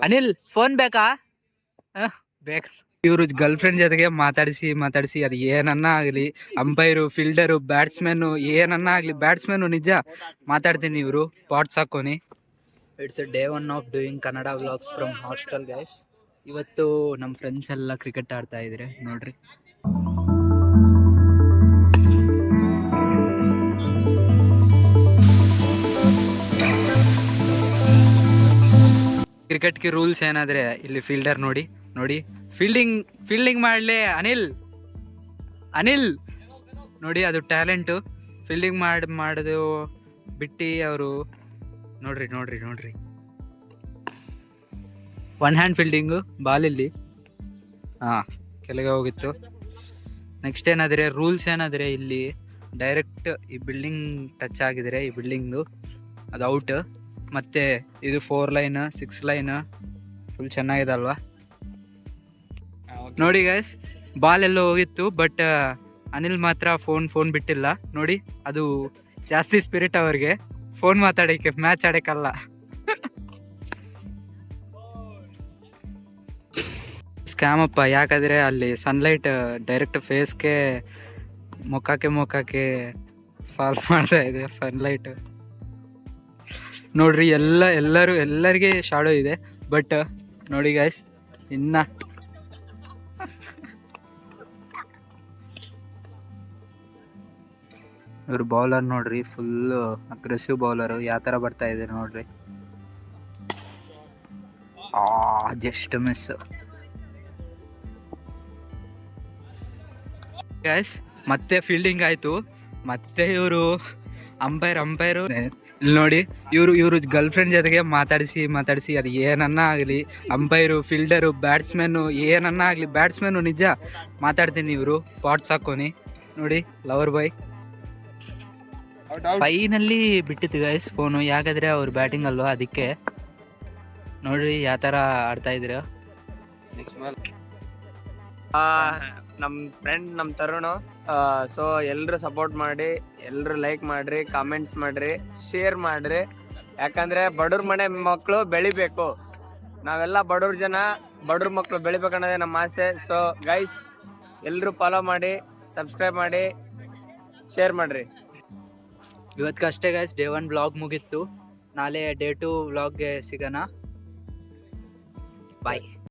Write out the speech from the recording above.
Anil phone ಬೇಕಾ? ಬೇಕು. ಇವರು ಗರ್ಲ್ ಫ್ರೆಂಡ್ ಜೊತೆಗೆ ಮಾತಾಡಿಸಿ ಅದು ಏನನ್ನ ಆಗಲಿ, ಅಂಪೈರು, ಫೀಲ್ಡರು, ಬ್ಯಾಟ್ಸ್ಮನ್ ಏನನ್ನ ಆಗಲಿ, ಬ್ಯಾಟ್ಸ್ಮನ್ ನಿಜ ಮಾತಾಡ್ತೀನಿ. ಇವರು ಪಾಟ್ಸ್ ಹಾಕೋನಿ. It's day 1 of doing Kannada vlogs from hostel guys. ಇವತ್ತು ನಮ್ಮ ಫ್ರೆಂಡ್ಸ್ ಎಲ್ಲ ಕ್ರಿಕೆಟ್ ಆಡ್ತಾ ಇದ್ರೆ ನೋಡ್ರಿ. ಕ್ರಿಕೆಟ್ಗೆ ರೂಲ್ಸ್ ಏನಾದ್ರೆ ಇಲ್ಲಿ ಫೀಲ್ಡರ್ ನೋಡಿ ಫೀಲ್ಡಿಂಗ್ ಮಾಡ್ಲಿ. ಅನಿಲ್ ನೋಡಿ, ಅದು ಟ್ಯಾಲೆಂಟು. ಫೀಲ್ಡಿಂಗ್ ಮಾಡೋದು ಬಿಟ್ಟು ಅವರು ನೋಡ್ರಿ 1 ಹ್ಯಾಂಡ್ ಫೀಲ್ಡಿಂಗು. ಬಾಲ್ ಇಲ್ಲಿ ಕೆಳಗೆ ಹೋಗಿತ್ತು. ನೆಕ್ಸ್ಟ್ ಏನಾದ್ರೆ ರೂಲ್ಸ್ ಏನಾದ್ರೆ ಇಲ್ಲಿ ಡೈರೆಕ್ಟ್ ಈ ಬಿಲ್ಡಿಂಗ್ ಟಚ್ ಆಗಿದ್ರೆ ಈ ಬಿಲ್ಡಿಂಗು ಅದು ಔಟ್. ಮತ್ತೆ ಇದು 4 ಲೈನ್ 6 ಲೈನ್ ಫುಲ್ ಚೆನ್ನಾಗಿದೆ ಅಲ್ವಾ? ನೋಡಿ ಗೈಸ್, ಬಾಲ್ ಎಲ್ಲೋ ಹೋಗಿತ್ತು, ಬಟ್ ಅನಿಲ್ ಮಾತ್ರ ಫೋನ್ ಬಿಟ್ಟಿಲ್ಲ. ನೋಡಿ, ಅದು ಜಾಸ್ತಿ ಸ್ಪಿರಿಟ್ ಅವ್ರಿಗೆ. ಫೋನ್ ಮಾತಾಡಕ್ಕೆ, ಮ್ಯಾಚ್ ಆಡಕ್ಕಲ್ಲ. ಸ್ಕ್ಯಾಮ್ ಅಪ್ಪ. ಯಾಕಂದ್ರೆ ಅಲ್ಲಿ ಸನ್ಲೈಟ್ ಡೈರೆಕ್ಟ್ ಫೇಸ್ಗೆ ಮುಖಕ್ಕೆ ಫಾಲ್ ಮಾಡ್ತಾ ಇದೆ ಸನ್ಲೈಟ್. ನೋಡ್ರಿ, ಎಲ್ಲರಿಗೆ ಶಾಡೋ ಇದೆ. ಬಟ್ ನೋಡಿ ಗೈಸ್, ಇನ್ನ ಇವ್ರ ಬೌಲರ್ ನೋಡ್ರಿ, ಫುಲ್ ಅಗ್ರೆಸಿವ್ ಬೌಲರ್. ಯಾವ ತರ ಬರ್ತಾ ಇದೆ ನೋಡ್ರಿ. Just miss guys. ಮತ್ತೆ ಫೀಲ್ಡಿಂಗ್ ಆಯ್ತು. ಮತ್ತೆ ಇವರು ಅಂಪೈರು ಇಲ್ಲಿ ನೋಡಿ, ಇವರು ಗರ್ಲ್ ಫ್ರೆಂಡ್ ಜೊತೆಗೆ ಮಾತಾಡಿಸಿ ಅದು ಏನನ್ನ ಆಗಲಿ, ಅಂಪೈರು, ಫೀಲ್ಡರು, ಬ್ಯಾಟ್ಸ್ಮನ್ ಏನನ್ನ ಆಗಲಿ, ಬ್ಯಾಟ್ಸ್ಮನ್ ನಿಜ ಮಾತಾಡ್ತೀನಿ. ಇವರು ಪಾಟ್ಸ್ ಹಾಕೋನಿ. ನೋಡಿ, ಲವರ್ ಬಾಯ್ ಫೈನಲ್ಲಿ ಬಿಟ್ಟಿತ್ತು ಗೈಸ್ ಫೋನು. ಯಾಕಂದ್ರೆ ಅವ್ರು ಬ್ಯಾಟಿಂಗ್ ಅಲ್ವಾ, ಅದಕ್ಕೆ. ನೋಡ್ರಿ ಯಾವ ತರ ಆಡ್ತಾ ಇದ್ರ. ನಮ್ ಫ್ರೆಂಡ್ ನಮ್ ತರುಣ್. ಸೊ ಎಲ್ರು ಸಪೋರ್ಟ್ ಮಾಡಿ, ಎಲ್ರು ಲೈಕ್ ಮಾಡ್ರಿ, ಕಾಮೆಂಟ್ಸ್ ಮಾಡ್ರಿ, ಶೇರ್ ಮಾಡ್ರಿ. ಯಾಕಂದ್ರೆ ಬಡವ್ರ ಮನೆ ಮಕ್ಕಳು ಬೆಳಿಬೇಕು. ನಾವೆಲ್ಲ ಬಡವ್ರ ಮಕ್ಕಳು ಬೆಳಿಬೇಕನ್ನೋದೇ ನಮ್ಮ ಆಸೆ. ಸೊ ಗೈಸ್, ಎಲ್ರು ಫಾಲೋ ಮಾಡಿ, ಸಬ್ಸ್ಕ್ರೈಬ್ ಮಾಡಿ, ಶೇರ್ ಮಾಡ್ರಿ. ಇವತ್ತಿಗಷ್ಟೇ ಗೈಸ್ ಡೇ 1 ವ್ಲಾಗ್ ಮುಗೀತು. ನಾಳೆ ಡೇ 2 ವ್ಲಾಗ್ಗೆ ಸಿಗೋಣ. ಬಾಯ್.